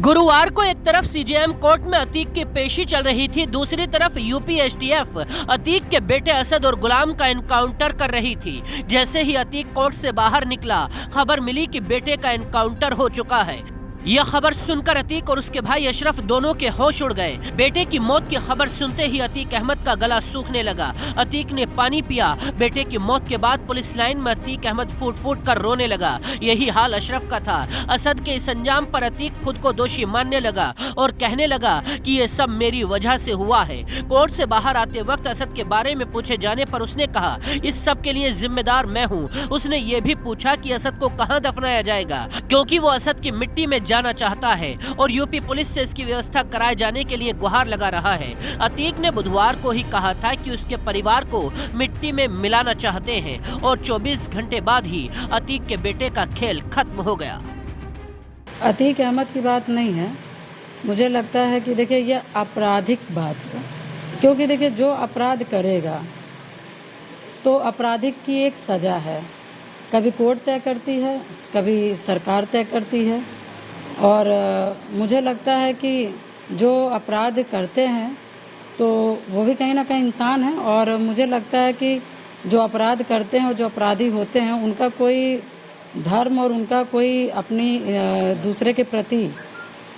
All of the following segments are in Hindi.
गुरुवार को एक तरफ सीजेएम कोर्ट में अतीक की पेशी चल रही थी, दूसरी तरफ यूपी एसटीएफ अतीक के बेटे असद और गुलाम का एनकाउंटर कर रही थी। जैसे ही अतीक कोर्ट से बाहर निकला, खबर मिली कि बेटे का एनकाउंटर हो चुका है। यह खबर सुनकर अतीक और उसके भाई अशरफ दोनों के होश उड़ गए। बेटे की मौत की खबर सुनते ही अतीक अहमद का गला सूखने लगा। अतीक ने पानी पिया। बेटे की मौत के बाद पुलिस लाइन में अतीक अहमद फूट फूट कर रोने लगा। यही हाल अशरफ का था। असद के इस अंजाम पर अतीक खुद को दोषी मानने लगा और कहने लगा कि ये सब मेरी वजह से हुआ है। कोर्ट से बाहर आते वक्त असद के बारे में पूछे जाने पर उसने कहा, इस सब के लिए जिम्मेदार मैं हूँ। उसने ये भी पूछा कि असद को कहाँ दफनाया जाएगा, क्योंकि वो असद की मिट्टी में जाना चाहता है और यूपी पुलिस से इसकी व्यवस्था कराए जाने के लिए गुहार लगा रहा है। अतीक ने बुधवार को ही कहा था कि उसके परिवार को मिट्टी में मिलाना चाहते हैं और 24 घंटे बाद ही अतीक के बेटे का खेल खत्म हो गया। अतीक अहमद की बात नहीं है। मुझे लगता है कि देखिए ये आपराधिक बात है, क्योंकि देखिए जो अपराध करेगा तो अपराधिक की एक सज़ा है। कभी कोर्ट तय करती है, कभी सरकार तय करती है। और मुझे लगता है कि जो अपराध करते हैं तो वो भी कहीं ना कहीं इंसान हैं, और मुझे लगता है कि जो अपराध करते हैं और जो अपराधी होते हैं उनका कोई धर्म और उनका कोई अपनी दूसरे के प्रति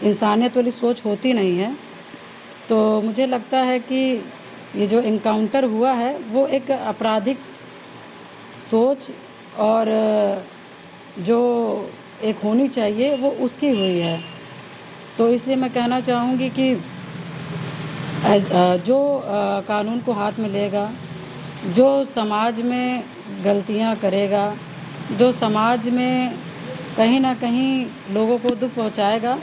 इंसानियत वाली सोच होती नहीं है। तो मुझे लगता है कि ये जो इनकाउंटर हुआ है वो एक आपराधिक सोच और जो एक होनी चाहिए वो उसकी हुई है। तो इसलिए मैं कहना चाहूँगी कि जो कानून को हाथ में लेगा, जो समाज में गलतियाँ करेगा, जो समाज में कहीं ना कहीं लोगों को दुख पहुँचाएगा,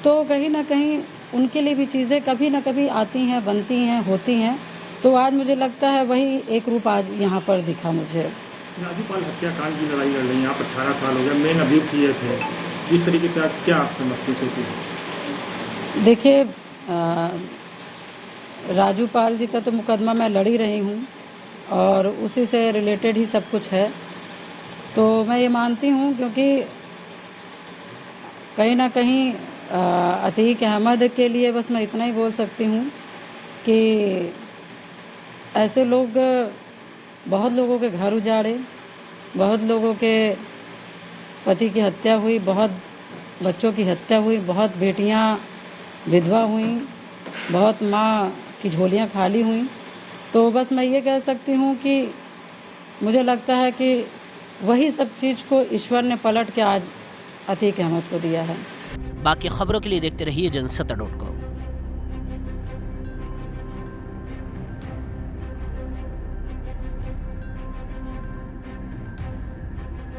तो कहीं ना कहीं उनके लिए भी चीज़ें कभी ना कभी आती हैं, बनती हैं, होती हैं। तो आज मुझे लगता है वही एक रूप आज यहाँ पर दिखा मुझे। राजूपाल हत्याकांड की लड़ाई लड़ रही हैं आप, 18 साल हो गए, मेन अभियुक्त ये थे। इस तरीके से क्या आप समझते थे? देखिए, राजूपाल जी का तो मुकदमा मैं लड़ ही रही हूँ और उसी से रिलेटेड ही सब कुछ है। तो मैं ये मानती हूँ, क्योंकि कहीं ना कहीं अतीक अहमद के लिए बस मैं इतना ही बोल सकती हूँ कि ऐसे लोग, बहुत लोगों के घर उजाड़े, बहुत लोगों के पति की हत्या हुई, बहुत बच्चों की हत्या हुई, बहुत बेटियां विधवा हुई, बहुत माँ की झोलियां खाली हुई। तो बस मैं ये कह सकती हूँ कि मुझे लगता है कि वही सब चीज़ को ईश्वर ने पलट के आज अतीक अहमद को दिया है। बाकी खबरों के लिए देखते रहिए जनसत्ता.com।